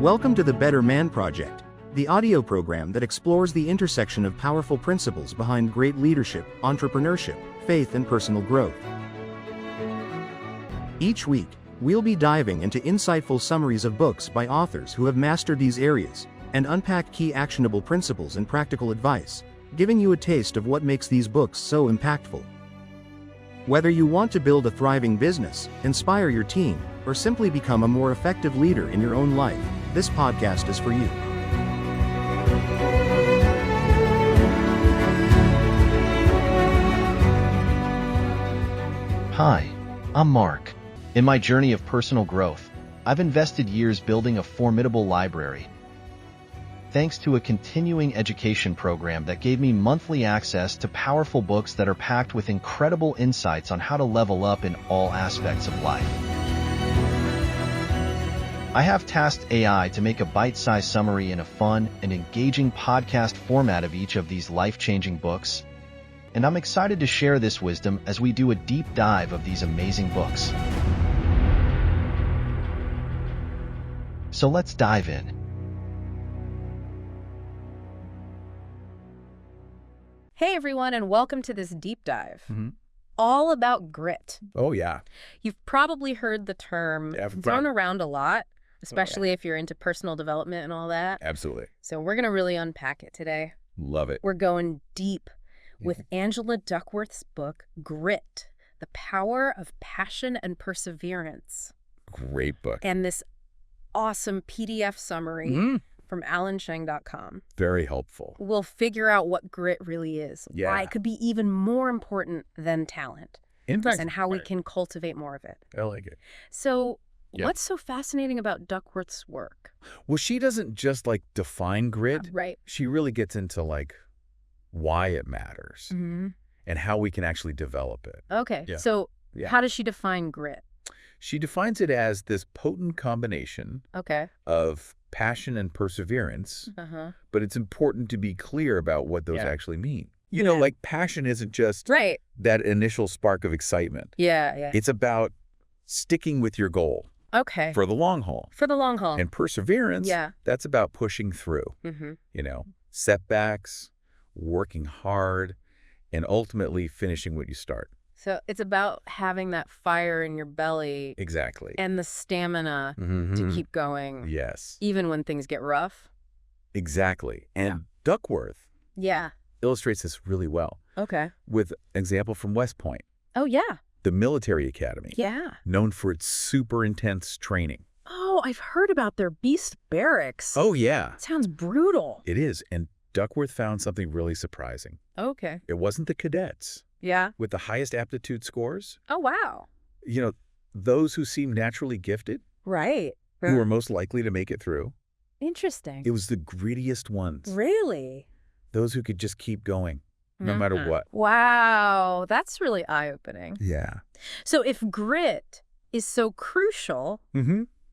Welcome to the Better Man Project, the audio program that explores the intersection of powerful principles behind great leadership, entrepreneurship, faith, and personal growth. Each week, we'll be diving into insightful summaries of books by authors who have mastered these areas and unpack key actionable principles and practical advice, giving you a taste of what makes these books so impactful. Whether you want to build a thriving business, inspire your team, or simply become a more effective leader in your own life, this podcast is for you. Hi, I'm Mark. In my journey of personal growth, I've invested years building a formidable library. Thanks to a continuing education program that gave me monthly access to powerful books that are packed with incredible insights on how to level up in all aspects of life. I have tasked AI to make a bite-sized summary in a fun and engaging podcast format of each of these life-changing books, and I'm excited to share this wisdom as we do a deep dive of these amazing books. So let's dive in. Hey everyone, and welcome to this deep dive. All about grit. Oh, yeah. You've probably heard the term thrown around a lot, especially if you're into personal development and all that. Absolutely. So we're going to really unpack it today. Love it. We're going deep with Angela Duckworth's book, Grit, The Power of Passion and Perseverance. Great book. And this awesome PDF summary from alancheng.com. Very helpful. We'll figure out what grit really is, why it could be even more important than talent, In fact, and how we can cultivate more of it. I like it. So what's so fascinating about Duckworth's work? Well, she doesn't just define grit. Right. She really gets into why it matters and how we can actually develop it. Okay. Yeah. So Yeah. how does she define grit? She defines it as this potent combination of passion and perseverance, but it's important to be clear about what those actually mean. You know, passion isn't just that initial spark of excitement. Yeah. It's about sticking with your goal for the long haul. For the long haul. And perseverance, that's about pushing through, setbacks, working hard, and ultimately finishing what you start. So it's about having that fire in your belly. Exactly. And the stamina to keep going. Yes. Even when things get rough. Exactly. And Duckworth illustrates this really well. Okay. With an example from West Point. Oh, yeah. The military academy. Yeah. Known for its super intense training. Oh, I've heard about their beast barracks. Oh, yeah. Sounds brutal. It is. And Duckworth found something really surprising. Okay. It wasn't the cadets. Yeah. With the highest aptitude scores. Oh, wow. Those who seem naturally gifted. Right. Who are most likely to make it through. Interesting. It was the grittiest ones. Really? Those who could just keep going, no matter what. Wow. That's really eye-opening. Yeah. So if grit is so crucial,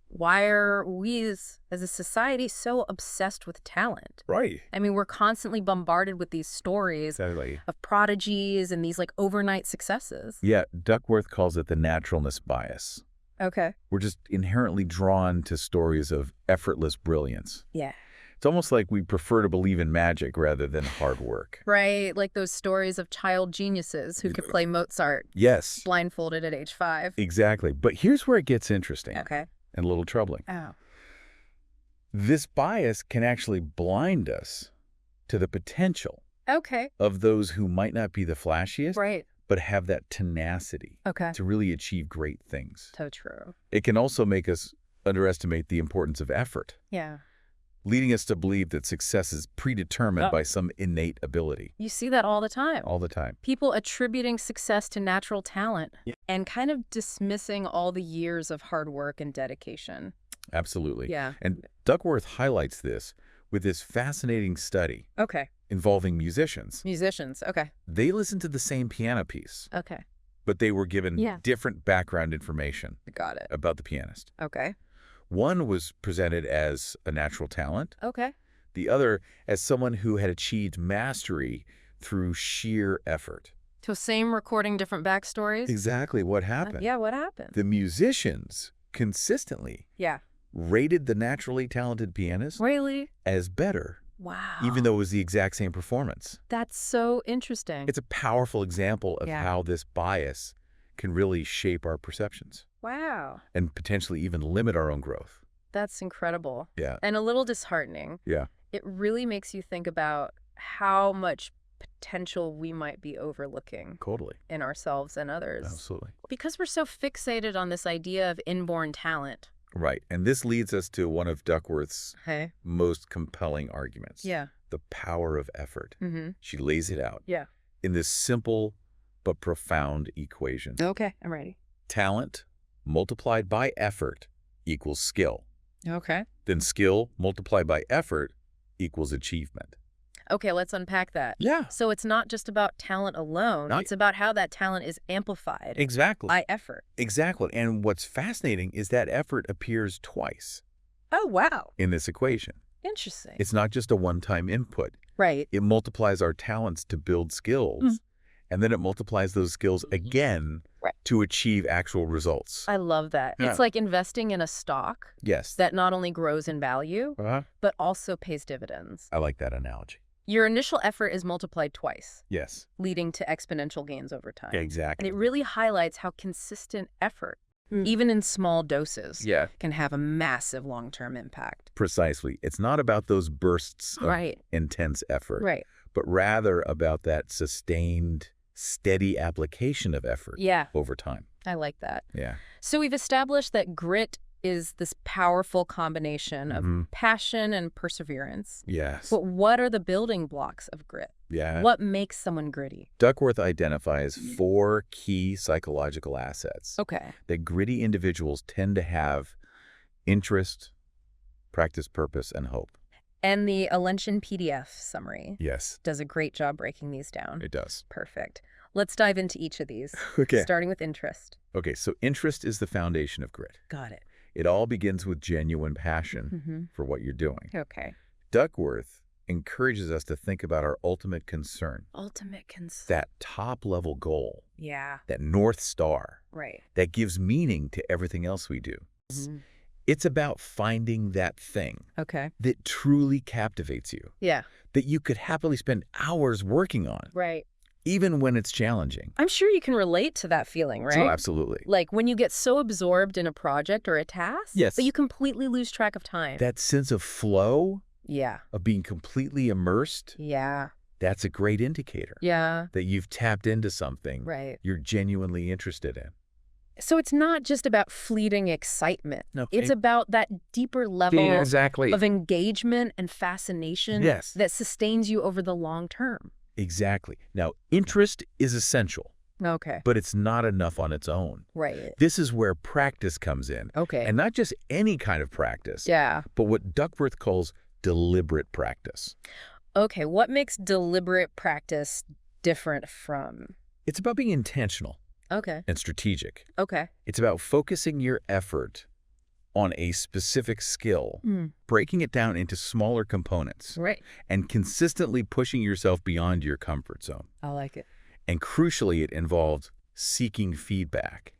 why are we as a society so obsessed with talent? Right. I mean, we're constantly bombarded with these stories of prodigies and these overnight successes. Yeah, Duckworth calls it the naturalness bias. Okay. We're just inherently drawn to stories of effortless brilliance. Yeah. It's almost like we prefer to believe in magic rather than hard work. Right, like those stories of child geniuses who could play Mozart. Yes. Blindfolded at age 5. Exactly. But here's where it gets interesting. Okay. And a little troubling. Oh. This bias can actually blind us to the potential of those who might not be the flashiest, but have that tenacity to really achieve great things. So true. It can also make us underestimate the importance of effort. Yeah. Leading us to believe that success is predetermined by some innate ability. You see that all the time. All the time. People attributing success to natural talent and kind of dismissing all the years of hard work and dedication. Absolutely. Yeah. And Duckworth highlights this with this fascinating study involving musicians. Musicians, okay. They listened to the same piano piece. Okay. But they were given different background information about the pianist. Okay. One was presented as a natural talent. Okay. The other as someone who had achieved mastery through sheer effort. So same recording, different backstories? Exactly what happened. Yeah, what happened? The musicians consistently rated the naturally talented pianist Really? as better. Wow. Even though it was the exact same performance. That's so interesting. It's a powerful example of how this bias can really shape our perceptions. Wow. And potentially even limit our own growth. That's incredible. Yeah. And a little disheartening. Yeah. It really makes you think about how much potential we might be overlooking. Totally. In ourselves and others. Absolutely. Because we're so fixated on this idea of inborn talent. Right. And this leads us to one of Duckworth's most compelling arguments. Yeah. The power of effort. Mm-hmm. She lays it out. Yeah. In this simple but profound equation. Okay, I'm ready. Talent multiplied by effort equals skill. Okay. Then skill multiplied by effort equals achievement. Okay, let's unpack that. Yeah. So it's not just about talent alone. It's about how that talent is amplified. Exactly. By effort. Exactly. And what's fascinating is that effort appears twice. Oh, wow. In this equation. Interesting. It's not just a one-time input. Right. It multiplies our talents to build skills. And then it multiplies those skills again to achieve actual results. I love that. Yeah. It's like investing in a stock that not only grows in value, but also pays dividends. I like that analogy. Your initial effort is multiplied twice. Yes. Leading to exponential gains over time. Exactly. And it really highlights how consistent effort, even in small doses, can have a massive long-term impact. Precisely. It's not about those bursts of intense effort, but rather about that sustained, steady application of effort over time. I like that. Yeah. So we've established that grit is this powerful combination of passion and perseverance. Yes. But what are the building blocks of grit? Yeah. What makes someone gritty? Duckworth identifies 4 key psychological assets that gritty individuals tend to have: interest, practice, purpose, and hope. And the Alention PDF summary does a great job breaking these down. It does. Perfect. Let's dive into each of these, starting with interest. Okay, so interest is the foundation of grit. Got it. It all begins with genuine passion for what you're doing. Okay. Duckworth encourages us to think about our ultimate concern. Ultimate concern. That top-level goal. Yeah. That North Star. Right. That gives meaning to everything else we do. It's about finding that thing that truly captivates you. Yeah. That you could happily spend hours working on. Right. Even when it's challenging. I'm sure you can relate to that feeling, right? Oh, absolutely. Like when you get so absorbed in a project or a task that you completely lose track of time. That sense of flow, of being completely immersed, that's a great indicator that you've tapped into something you're genuinely interested in. So it's not just about fleeting excitement. It's about that deeper level of engagement and fascination that sustains you over the long term. Exactly. Now, interest is essential. But it's not enough on its own. Right. This is where practice comes in. And not just any kind of practice. But what Duckworth calls deliberate practice. Okay, what makes deliberate practice different from? It's about being intentional. And strategic. It's about focusing your effort on a specific skill, breaking it down into smaller components, and consistently pushing yourself beyond your comfort zone. I like it. And crucially, it involves seeking feedback.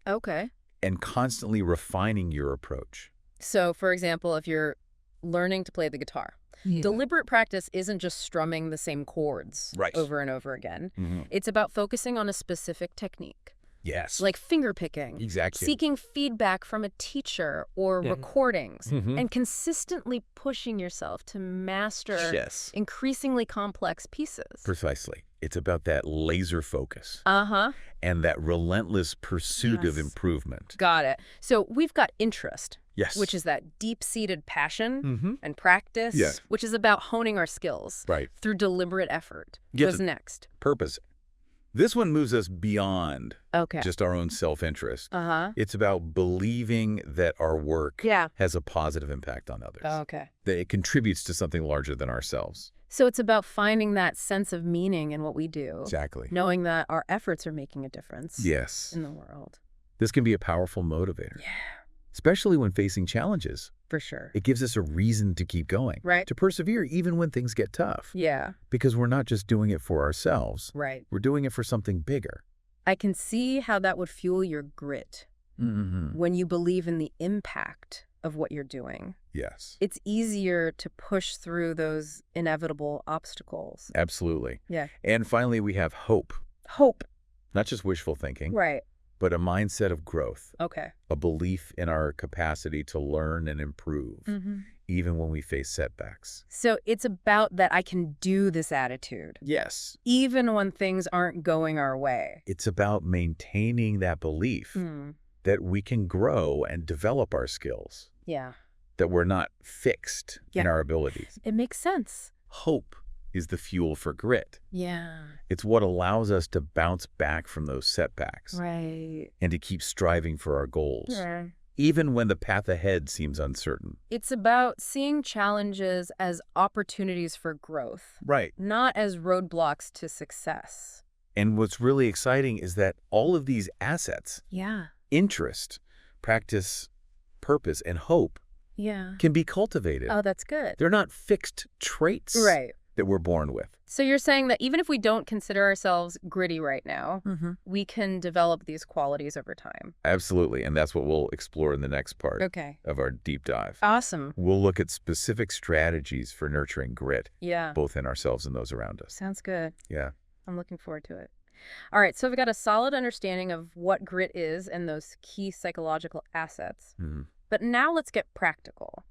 And constantly refining your approach. So, for example, if you're learning to play the guitar, deliberate practice isn't just strumming the same chords over and over again. It's about focusing on a specific technique. Like finger picking. Seeking feedback from a teacher or recordings. And consistently pushing yourself to master increasingly complex pieces. Precisely. It's about that laser focus. And that relentless pursuit of improvement. Got it. So we've got interest. Which is that deep-seated passion and practice, which is about honing our skills through deliberate effort. What's next? Purpose. This one moves us beyond just our own self-interest. It's about believing that our work has a positive impact on others. That it contributes to something larger than ourselves. So it's about finding that sense of meaning in what we do. Exactly. Knowing that our efforts are making a difference in the world. This can be a powerful motivator. Especially when facing challenges. For sure. It gives us a reason to keep going. To persevere even when things get tough. Because we're not just doing it for ourselves. We're doing it for something bigger. I can see how that would fuel your grit. When you believe in the impact of what you're doing. Yes. It's easier to push through those inevitable obstacles. Absolutely. Yeah. And finally, we have hope. Hope. Not just wishful thinking. Right. But a mindset of growth. Okay. A belief in our capacity to learn and improve, even when we face setbacks. So it's about that I can do this attitude. Yes. Even when things aren't going our way. It's about maintaining that belief that we can grow and develop our skills. Yeah. That we're not fixed in our abilities. It makes sense. Hope is the fuel for grit. Yeah. It's what allows us to bounce back from those setbacks. Right. And to keep striving for our goals. Yeah. Even when the path ahead seems uncertain. It's about seeing challenges as opportunities for growth. Right. Not as roadblocks to success. And what's really exciting is that all of these assets, interest, practice, purpose, and hope, can be cultivated. Oh, that's good. They're not fixed traits that we're born with. So you're saying that even if we don't consider ourselves gritty right now, we can develop these qualities over time. Absolutely. And that's what we'll explore in the next part of our deep dive. Awesome. We'll look at specific strategies for nurturing grit, Yeah. both in ourselves and those around us. Sounds good. Yeah. I'm looking forward to it. All right, so we've got a solid understanding of what grit is and those key psychological assets. But now let's get practical.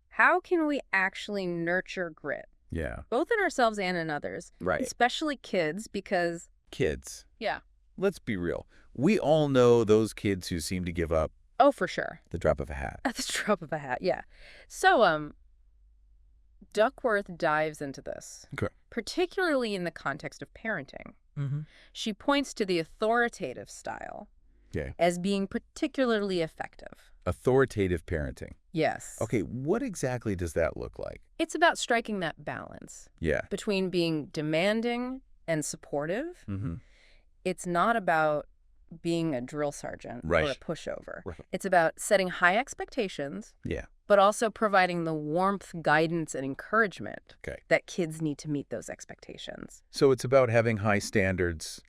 How can we actually nurture grit? Yeah. Both in ourselves and in others. Right. Especially kids, because... Kids. Yeah. Let's be real. We all know those kids who seem to give up. Oh, for sure. The drop of a hat. At the drop of a hat, yeah. So, Duckworth dives into this. Okay. Particularly in the context of parenting. She points to the authoritative style as being particularly effective. Authoritative parenting. Yes. Okay, what exactly does that look like? It's about striking that balance between being demanding and supportive. It's not about being a drill sergeant or a pushover. It's about setting high expectations, but also providing the warmth, guidance, and encouragement that kids need to meet those expectations. So it's about having high standards.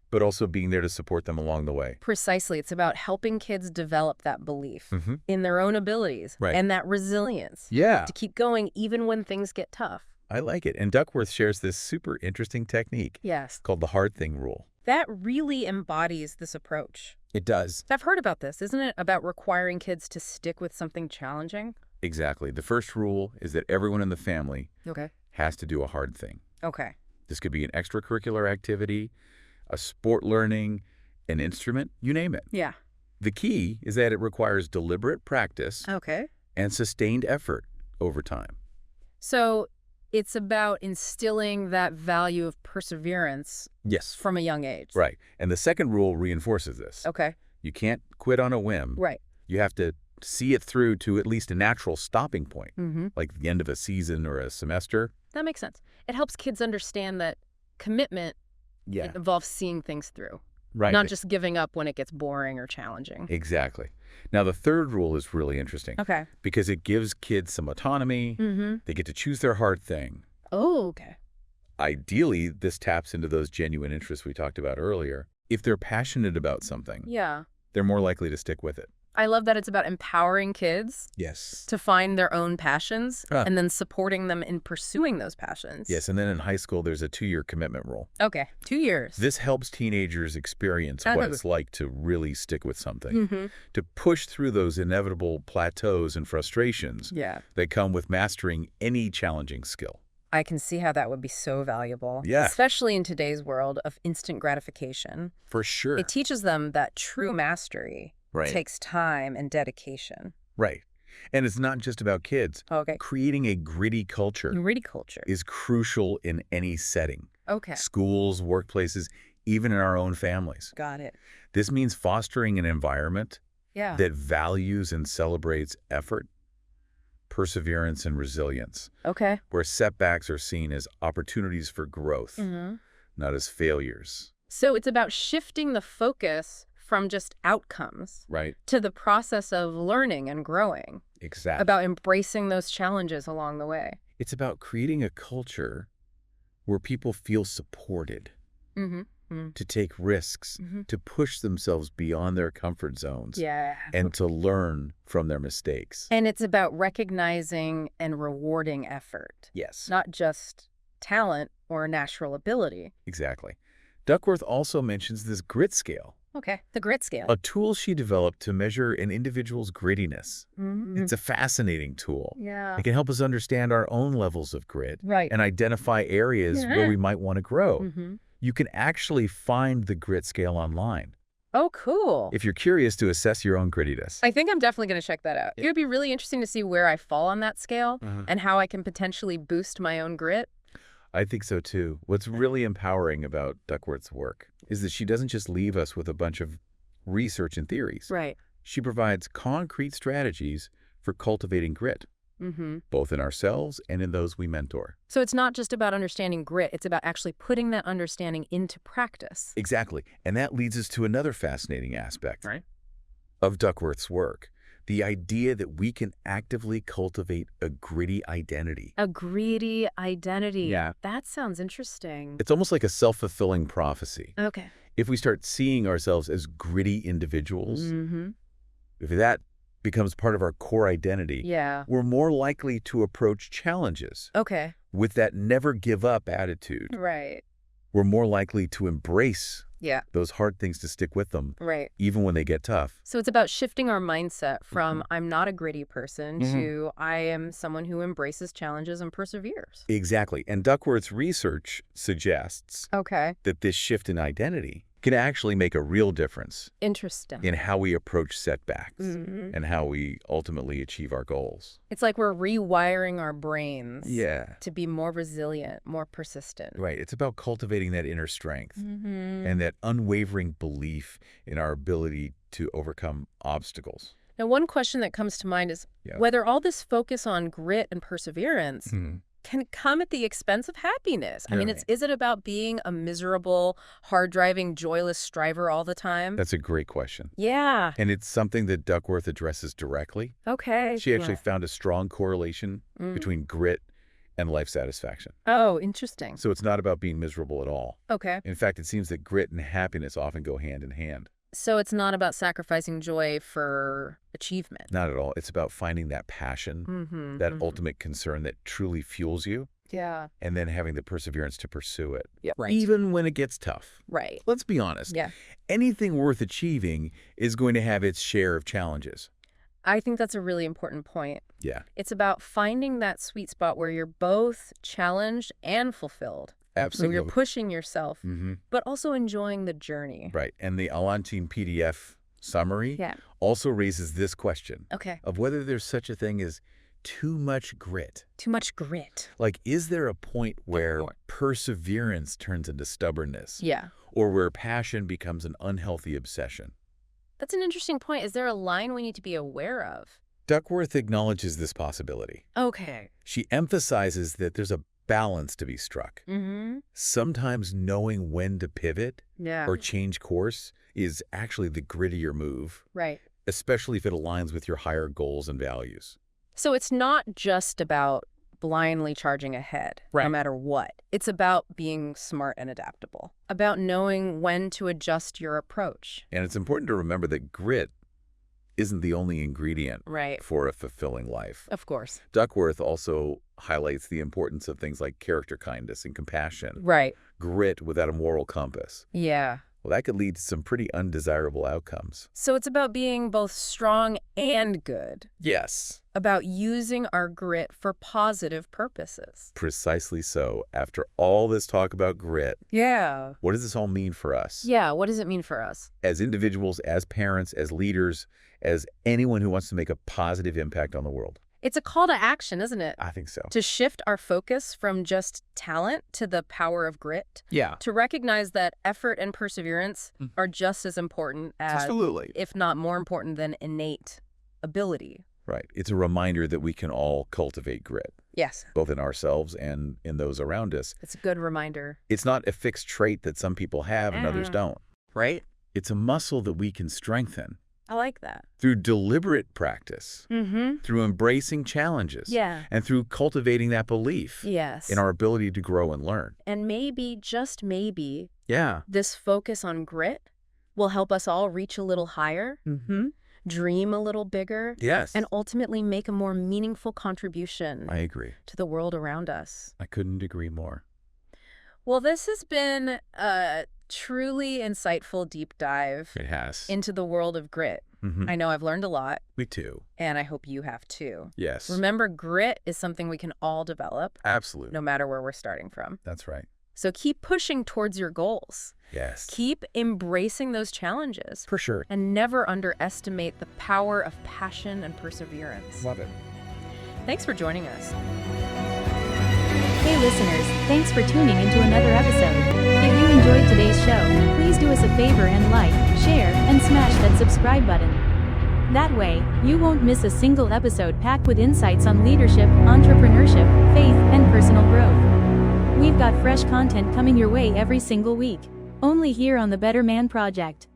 But also being there to support them along the way. Precisely. It's about helping kids develop that belief in their own abilities and that resilience to keep going even when things get tough. I like it. And Duckworth shares this super interesting technique called the hard thing rule. That really embodies this approach. It does. I've heard about this. Isn't it about requiring kids to stick with something challenging? Exactly. The first rule is that everyone in the family has to do a hard thing. Okay. This could be an extracurricular activity, a sport learning, an instrument, you name it. Yeah. The key is that it requires deliberate practice and sustained effort over time. So it's about instilling that value of perseverance from a young age. Right. And the second rule reinforces this. Okay. You can't quit on a whim. Right. You have to see it through to at least a natural stopping point, like the end of a season or a semester. That makes sense. It helps kids understand that commitment it involves seeing things through. Right. Not just giving up when it gets boring or challenging. Exactly. Now, the third rule is really interesting. Okay. Because it gives kids some autonomy. They get to choose their hard thing. Oh, okay. Ideally, this taps into those genuine interests we talked about earlier. If they're passionate about something, they're more likely to stick with it. I love that it's about empowering kids to find their own passions and then supporting them in pursuing those passions. Yes, and then in high school, there's a 2-year commitment rule. Okay, 2 years. This helps teenagers experience what it's like to really stick with something, to push through those inevitable plateaus and frustrations that come with mastering any challenging skill. I can see how that would be so valuable, Yeah. especially in today's world of instant gratification. For sure. It teaches them that true mastery takes time and dedication. Right. And it's not just about kids. Okay. Creating a gritty culture is crucial in any setting. Okay. Schools, workplaces, even in our own families. Got it. This means fostering an environment that values and celebrates effort, perseverance, and resilience. Okay. Where setbacks are seen as opportunities for growth, not as failures. So it's about shifting the focus from just outcomes to the process of learning and growing. Exactly. About embracing those challenges along the way. It's about creating a culture where people feel supported, to take risks, to push themselves beyond their comfort zones, and to learn from their mistakes. And it's about recognizing and rewarding effort. Yes. Not just talent or natural ability. Exactly. Duckworth also mentions this grit scale. Okay, the grit scale. A tool she developed to measure an individual's grittiness. It's a fascinating tool. Yeah. It can help us understand our own levels of grit and identify areas where we might want to grow. You can actually find the grit scale online. Oh, cool. If you're curious to assess your own grittiness. I think I'm definitely going to check that out. It would be really interesting to see where I fall on that scale and how I can potentially boost my own grit. I think so, too. What's really empowering about Duckworth's work is that she doesn't just leave us with a bunch of research and theories. Right. She provides concrete strategies for cultivating grit, both in ourselves and in those we mentor. So it's not just about understanding grit. It's about actually putting that understanding into practice. Exactly. And that leads us to another fascinating aspect of Duckworth's work. The idea that we can actively cultivate a gritty identity. A gritty identity. Yeah. That sounds interesting. It's almost like a self-fulfilling prophecy. Okay. If we start seeing ourselves as gritty individuals, if that becomes part of our core identity, we're more likely to approach challenges with that never give up attitude. Right. We're more likely to embrace those hard things, to stick with them, even when they get tough. So it's about shifting our mindset from I'm not a gritty person to I am someone who embraces challenges and perseveres. Exactly. And Duckworth's research suggests that this shift in identity can actually make a real difference in how we approach setbacks and how we ultimately achieve our goals. It's like we're rewiring our brains to be more resilient, more persistent. Right. It's about cultivating that inner strength and that unwavering belief in our ability to overcome obstacles. Now, one question that comes to mind is whether all this focus on grit and perseverance can come at the expense of happiness. I mean, is it about being a miserable, hard-driving, joyless striver all the time? That's a great question. Yeah. And it's something that Duckworth addresses directly. Okay. She actually found a strong correlation between grit and life satisfaction. Oh, interesting. So it's not about being miserable at all. Okay. In fact, it seems that grit and happiness often go hand in hand. So it's not about sacrificing joy for achievement. Not at all. It's about finding that passion, that ultimate concern that truly fuels you. Yeah. And then having the perseverance to pursue it. Yeah. Right. Even when it gets tough. Right. Let's be honest. Yeah. Anything worth achieving is going to have its share of challenges. I think that's a really important point. Yeah. It's about finding that sweet spot where you're both challenged and fulfilled. Absolutely. So you're pushing yourself, but also enjoying the journey. Right. And the Alantine PDF summary also raises this question of whether there's such a thing as too much grit. Too much grit. Like, is there a point where perseverance turns into stubbornness? Yeah. Or where passion becomes an unhealthy obsession? That's an interesting point. Is there a line we need to be aware of? Duckworth acknowledges this possibility. Okay. She emphasizes that there's a balance to be struck. Sometimes knowing when to pivot or change course is actually the grittier move. Right. Especially if it aligns with your higher goals and values. So it's not just about blindly charging ahead, no matter what. It's about being smart and adaptable, about knowing when to adjust your approach. And it's important to remember that grit isn't the only ingredient for a fulfilling life. Of course. Duckworth also highlights the importance of things like character kindness and compassion. Right. Grit without a moral compass. Yeah. Well, that could lead to some pretty undesirable outcomes. So it's about being both strong and good. Yes. About using our grit for positive purposes. Precisely so. After all this talk about grit, what does this all mean for us? Yeah, what does it mean for us? As individuals, as parents, as leaders, as anyone who wants to make a positive impact on the world. It's a call to action, isn't it? I think so. To shift our focus from just talent to the power of grit. Yeah. To recognize that effort and perseverance are just as important as, if not more important than innate ability. Right. It's a reminder that we can all cultivate grit. Yes. Both in ourselves and in those around us. It's a good reminder. It's not a fixed trait that some people have and others don't. Right. It's a muscle that we can strengthen. I like that. Through deliberate practice, through embracing challenges, and through cultivating that belief in our ability to grow and learn. And maybe, just maybe, Yeah. This focus on grit will help us all reach a little higher, dream a little bigger, Yes. and ultimately make a more meaningful contribution I agree. to the world around us. I couldn't agree more. Well, this has been a truly insightful deep dive. It has. Into the world of grit. I know I've learned a lot. Me too. And I hope you have too. Yes. Remember, grit is something we can all develop. Absolutely. No matter where we're starting from. That's right. So keep pushing towards your goals. Yes. Keep embracing those challenges. For sure. And never underestimate the power of passion and perseverance. Love it. Thanks for joining us. Hey listeners, thanks for tuning into another episode. If you enjoyed today's show, please do us a favor and like, share, and smash that subscribe button. That way, you won't miss a single episode packed with insights on leadership, entrepreneurship, faith, and personal growth. We've got fresh content coming your way every single week, only here on the Better Man Project.